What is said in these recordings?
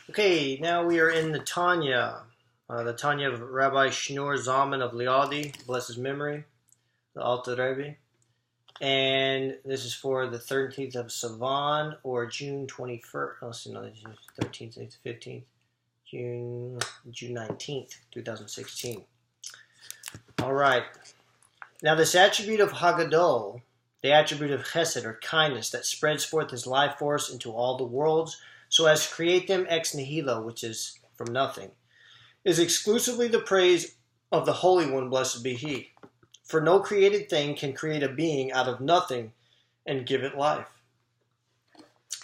Okay, now we are in the Tanya of Rabbi Shneur Zalman of Liadi, bless his memory, the Alter Rebbe. And this is for the 13th of Sivan, or June 21st. Oh, see, no, June 13th, 15th, June 19th, 2016. All right. Now, this attribute of Hagadol, the attribute of Chesed, or kindness, that spreads forth his life force into all the worlds, so as to create them ex nihilo, which is from nothing, is exclusively the praise of the Holy One, blessed be He. For no created thing can create a being out of nothing and give it life.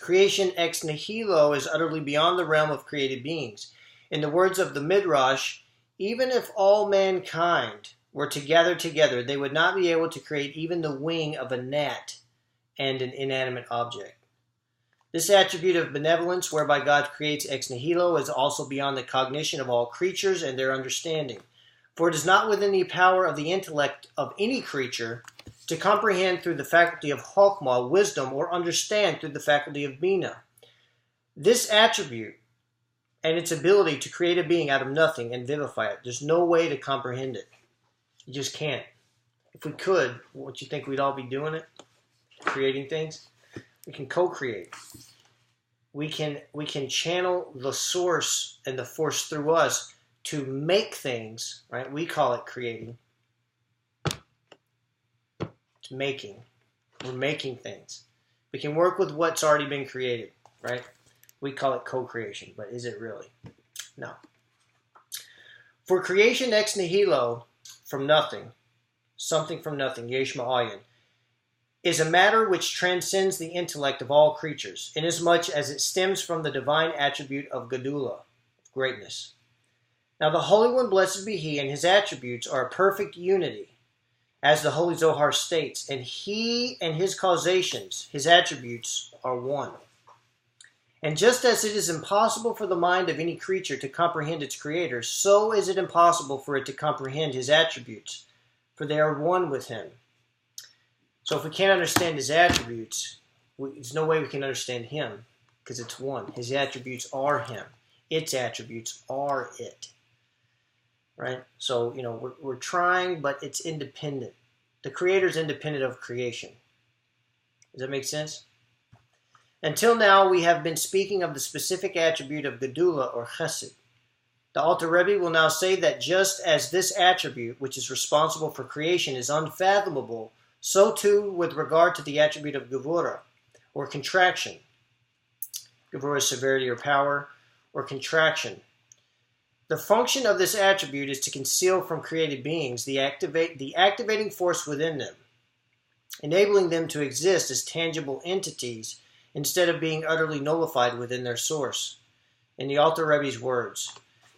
Creation ex nihilo is utterly beyond the realm of created beings. In the words of the Midrash, even if all mankind were to gather together, they would not be able to create even the wing of a gnat and an inanimate object. This attribute of benevolence, whereby God creates ex nihilo, is also beyond the cognition of all creatures and their understanding. For it is not within the power of the intellect of any creature to comprehend through the faculty of Chokhmah, wisdom, or understand through the faculty of Bina. This attribute and its ability to create a being out of nothing and vivify it, there's no way to comprehend it. You just can't. If we could, wouldn't you think we'd all be doing it? Creating things? We can co-create. We can channel the source and the force through us to make things, right? We call it creating. It's making. We're making things. We can work with what's already been created, right? We call it co-creation, but is it really? No. For creation ex nihilo, from nothing, something from nothing, yesh ma'ayin, is a matter which transcends the intellect of all creatures, inasmuch as it stems from the divine attribute of Gedula, greatness. Now the Holy One, blessed be He, and His attributes are a perfect unity, as the Holy Zohar states, and He and His causations, His attributes, are one. And just as it is impossible for the mind of any creature to comprehend its Creator, so is it impossible for it to comprehend His attributes, for they are one with Him. So if we can't understand His attributes, there's no way we can understand Him, because it's one. His attributes are Him. Its attributes are it. Right? So, we're trying, but it's independent. The Creator is independent of creation. Does that make sense? Until now, we have been speaking of the specific attribute of Gedula, or Chesed. The Alter Rebbe will now say that just as this attribute, which is responsible for creation, is unfathomable, so too with regard to the attribute of Gevura, or contraction. Gevura is severity or power, or contraction. The function of this attribute is to conceal from created beings the activating force within them, enabling them to exist as tangible entities instead of being utterly nullified within their source. In the Alter Rebbe's words,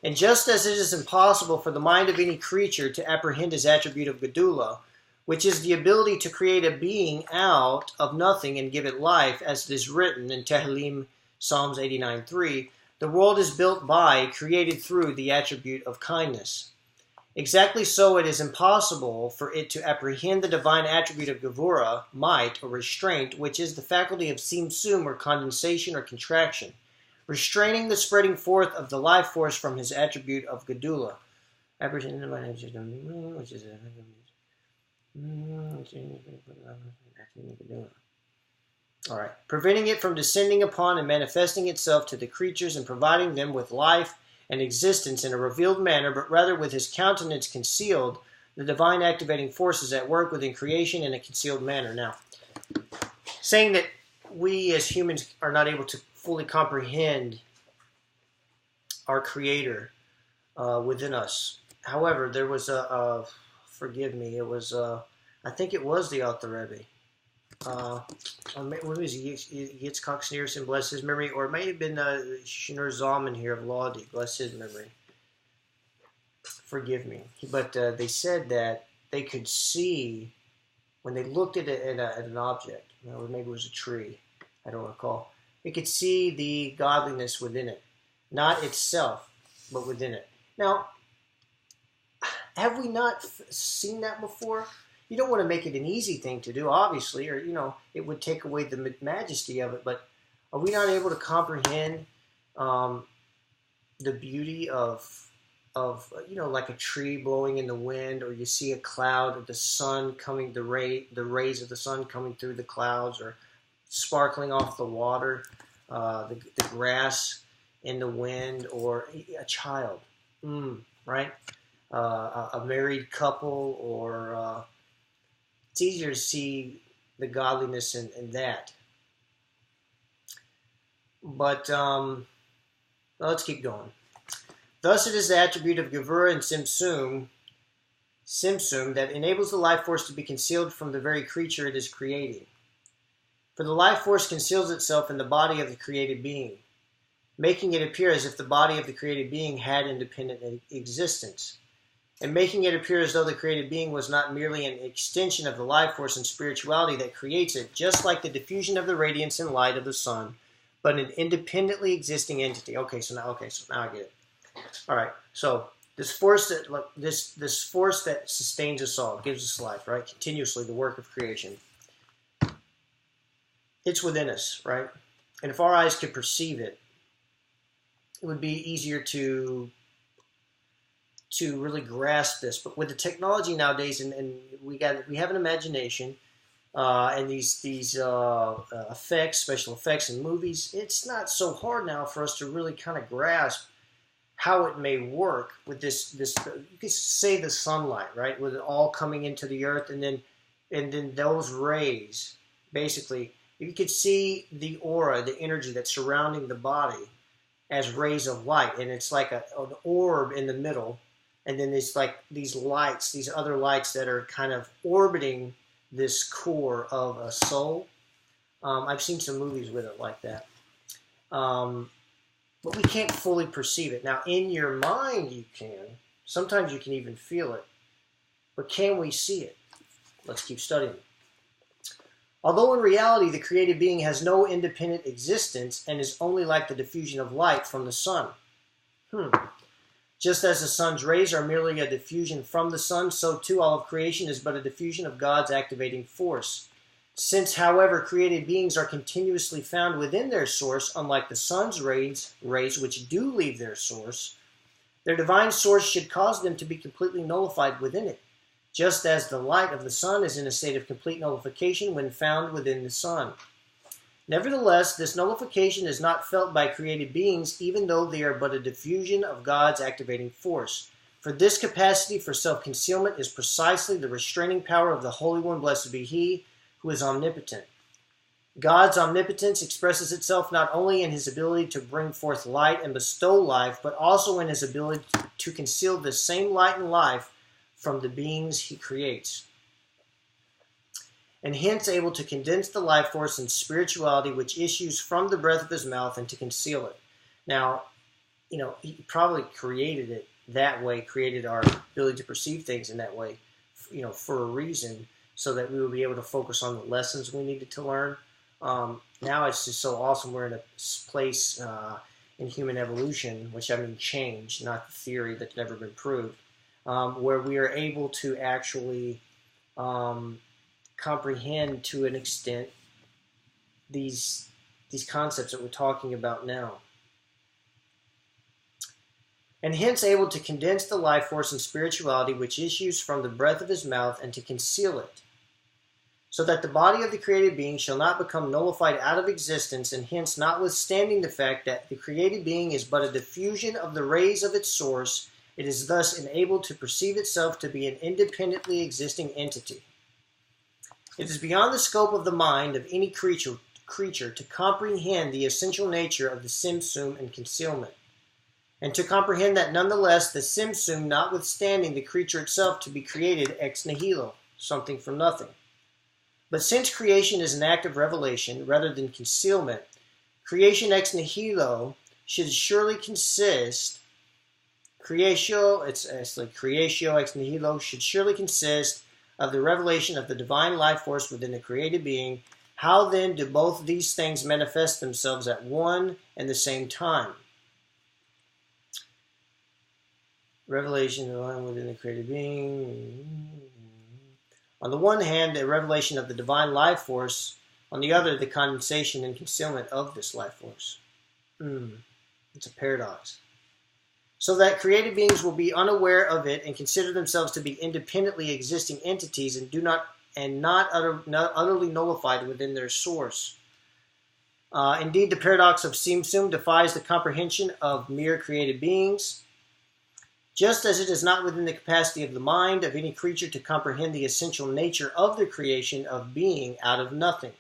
and just as it is impossible for the mind of any creature to apprehend his attribute of Gedula, which is the ability to create a being out of nothing and give it life, as it is written in Tehillim, Psalms 89:3, the world is built by, created through, the attribute of kindness. Exactly so it is impossible for it to apprehend the divine attribute of Gevura, might, or restraint, which is the faculty of Tzimtzum, or condensation or contraction, restraining the spreading forth of the life force from his attribute of Gedula. Which is all right. Preventing it from descending upon and manifesting itself to the creatures and providing them with life and existence in a revealed manner, but rather with his countenance concealed, the divine activating forces at work within creation in a concealed manner. Now, saying that we as humans are not able to fully comprehend our Creator within us. However, there was forgive me, it was, I think it was the Alter Rebbe. What was Yitzchak Schneerson, bless his memory, or it may have been Shneur Zalman here of Lodi, bless his memory. Forgive me. But they said that they could see, when they looked at an object, or maybe it was a tree, I don't recall, they could see the godliness within it. Not itself, but within it. Now, have we not seen that before? You don't want to make it an easy thing to do, obviously, or, it would take away the majesty of it. But are we not able to comprehend the beauty of like a tree blowing in the wind, or you see a cloud, or the sun coming, the rays of the sun coming through the clouds, or sparkling off the water, the grass in the wind, or a child, right? A married couple, or it's easier to see the godliness in that. But let's keep going. Thus it is the attribute of Gevura and Simsum that enables the life force to be concealed from the very creature it is creating. For the life force conceals itself in the body of the created being, making it appear as if the body of the created being had independent existence, and making it appear as though the created being was not merely an extension of the life force and spirituality that creates it, just like the diffusion of the radiance and light of the sun, but an independently existing entity. Okay, so now I get it. All right, so this force that sustains us all, gives us life, right? Continuously, the work of creation. It's within us, right? And if our eyes could perceive it, it would be easier to really grasp this. But with the technology nowadays, and we have an imagination, and these effects, special effects in movies, it's not so hard now for us to really kind of grasp how it may work with this you could say the sunlight, right, with it all coming into the earth, and then those rays, basically you could see the aura, the energy that's surrounding the body as rays of light, and it's like an orb in the middle, and then there's like these lights, these other lights that are kind of orbiting this core of a soul. I've seen some movies with it like that. But we can't fully perceive it. Now, in your mind you can. Sometimes you can even feel it. But can we see it? Let's keep studying. Although in reality the created being has no independent existence and is only like the diffusion of light from the sun. Just as the sun's rays are merely a diffusion from the sun, so too all of creation is but a diffusion of God's activating force. Since, however, created beings are continuously found within their source, unlike the sun's rays which do leave their source, their divine source should cause them to be completely nullified within it, just as the light of the sun is in a state of complete nullification when found within the sun. Nevertheless, this nullification is not felt by created beings, even though they are but a diffusion of God's activating force. For this capacity for self-concealment is precisely the restraining power of the Holy One, blessed be He, who is omnipotent. God's omnipotence expresses itself not only in His ability to bring forth light and bestow life, but also in His ability to conceal the same light and life from the beings He creates, and hence able to condense the life force and spirituality which issues from the breath of His mouth and to conceal it. Now, He probably created it that way, created our ability to perceive things in that way, for a reason, so that we will be able to focus on the lessons we needed to learn. Now it's just so awesome. We're in a place in human evolution, which I mean change, not the theory that's never been proved, where we are able to actually comprehend to an extent these concepts that we're talking about now. And hence able to condense the life force and spirituality which issues from the breath of His mouth and to conceal it, so that the body of the created being shall not become nullified out of existence, and hence, notwithstanding the fact that the created being is but a diffusion of the rays of its source, it is thus enabled to perceive itself to be an independently existing entity. It is beyond the scope of the mind of any creature to comprehend the essential nature of the Simsum and concealment, and to comprehend that nonetheless the Simsum, notwithstanding the creature itself to be created ex nihilo, something from nothing. But since creation is an act of revelation rather than concealment, creation ex nihilo should surely consist. Creatio ex nihilo should surely consist of the revelation of the divine life force within the created being. How then do both these things manifest themselves at one and the same time? Revelation of the divine within the created being. On the one hand, the revelation of the divine life force. On the other, the condensation and concealment of this life force. It's a paradox. so that created beings will be unaware of it and consider themselves to be independently existing entities and not utterly nullified within their source. Indeed, the paradox of Simsum defies the comprehension of mere created beings, just as it is not within the capacity of the mind of any creature to comprehend the essential nature of the creation of being out of nothing.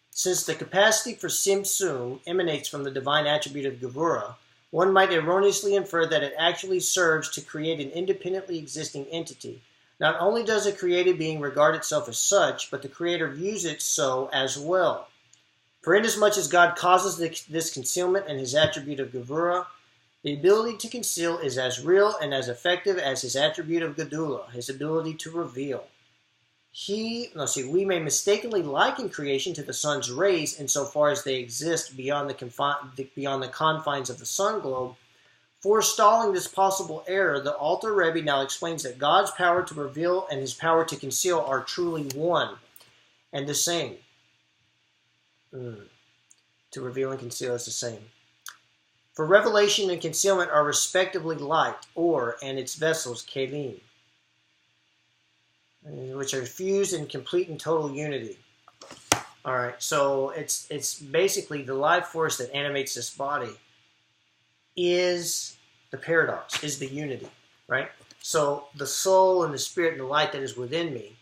Since the capacity for Simsum emanates from the divine attribute of Gevura, one might erroneously infer that it actually serves to create an independently existing entity. Not only does a created being regard itself as such, but the Creator views it so as well. For inasmuch as God causes this concealment and his attribute of Gevura, the ability to conceal is as real and as effective as his attribute of Gedula, his ability to reveal. We may mistakenly liken creation to the sun's rays insofar as they exist beyond the confines of the sun globe. Forestalling this possible error, the Alter Rebbe now explains that God's power to reveal and his power to conceal are truly one and the same. To reveal and conceal is the same. For revelation and concealment are respectively light, or, and its vessels, kelim, which are fused in complete and total unity. All right, so it's basically the life force that animates this body is the paradox, is the unity, right? So the soul and the spirit and the light that is within me,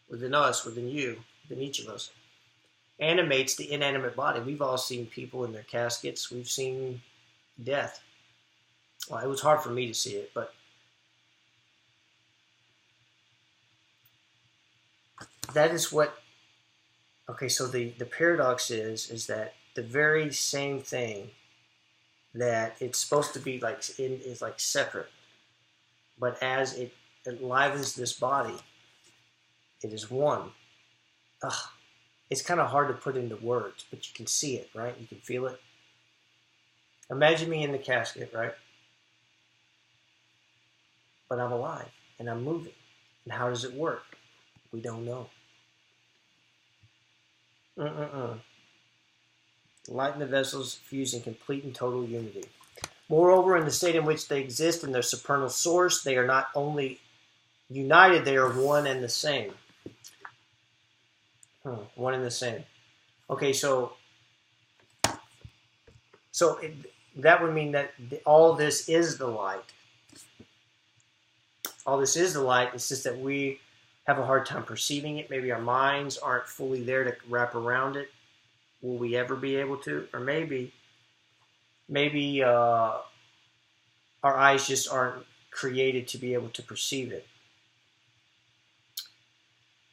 within us, within you, within each of us, animates the inanimate body. We've all seen people in their caskets. We've seen death. Well, it was hard for me to see it, but that is what. Okay, so the paradox is that the very same thing that it's supposed to be like is like separate, but as it enlivens this body, it is one. It's kind of hard to put into words, but you can see it, right? You can feel it. Imagine me in the casket, right? But I'm alive and I'm moving. And how does it work? We don't know. Light and the vessels fuse in complete and total unity. Moreover, in the state in which they exist in their supernal source, they are not only united, they are one and the same. One and the same. Okay, so that would mean that all this is the light. All this is the light. It's just that we have a hard time perceiving it. Maybe our minds aren't fully there to wrap around it. Will we ever be able to? Or maybe our eyes just aren't created to be able to perceive it.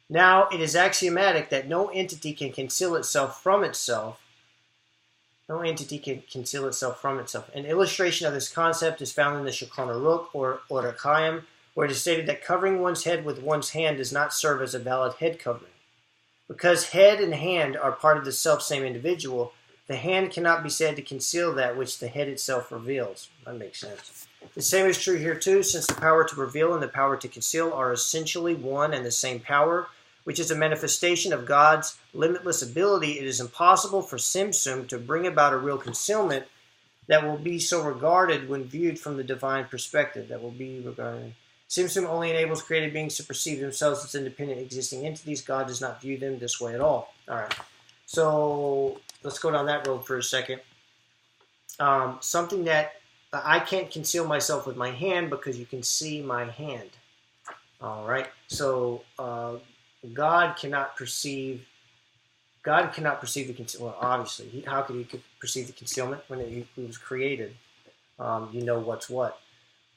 Now, it is axiomatic that no entity can conceal itself from itself. No entity can conceal itself from itself. An illustration of this concept is found in the Shulchan Aruch or Chaim, where it is stated that covering one's head with one's hand does not serve as a valid head covering. Because head and hand are part of the self-same individual, the hand cannot be said to conceal that which the head itself reveals. That makes sense. The same is true here too, since the power to reveal and the power to conceal are essentially one and the same power, which is a manifestation of God's limitless ability. It is impossible for Simsum to bring about a real concealment that will be so regarded when viewed from the divine perspective. Simsum only enables created beings to perceive themselves as independent existing entities. God does not view them this way at all. All right, so let's go down that road for a second. Something that I can't conceal myself with my hand because you can see my hand. All right, so God cannot perceive the concealment. Well, obviously, how could he perceive the concealment when he was created? You know what's what.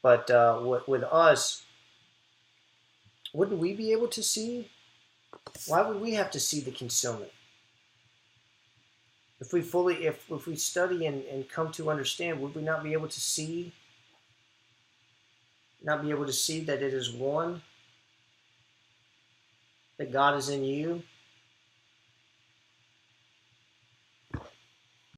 But with us, wouldn't we be able to see? Why would we have to see the concealment? If we study and come to understand, would we not be able to see? Not be able to see that it is one? That God is in you?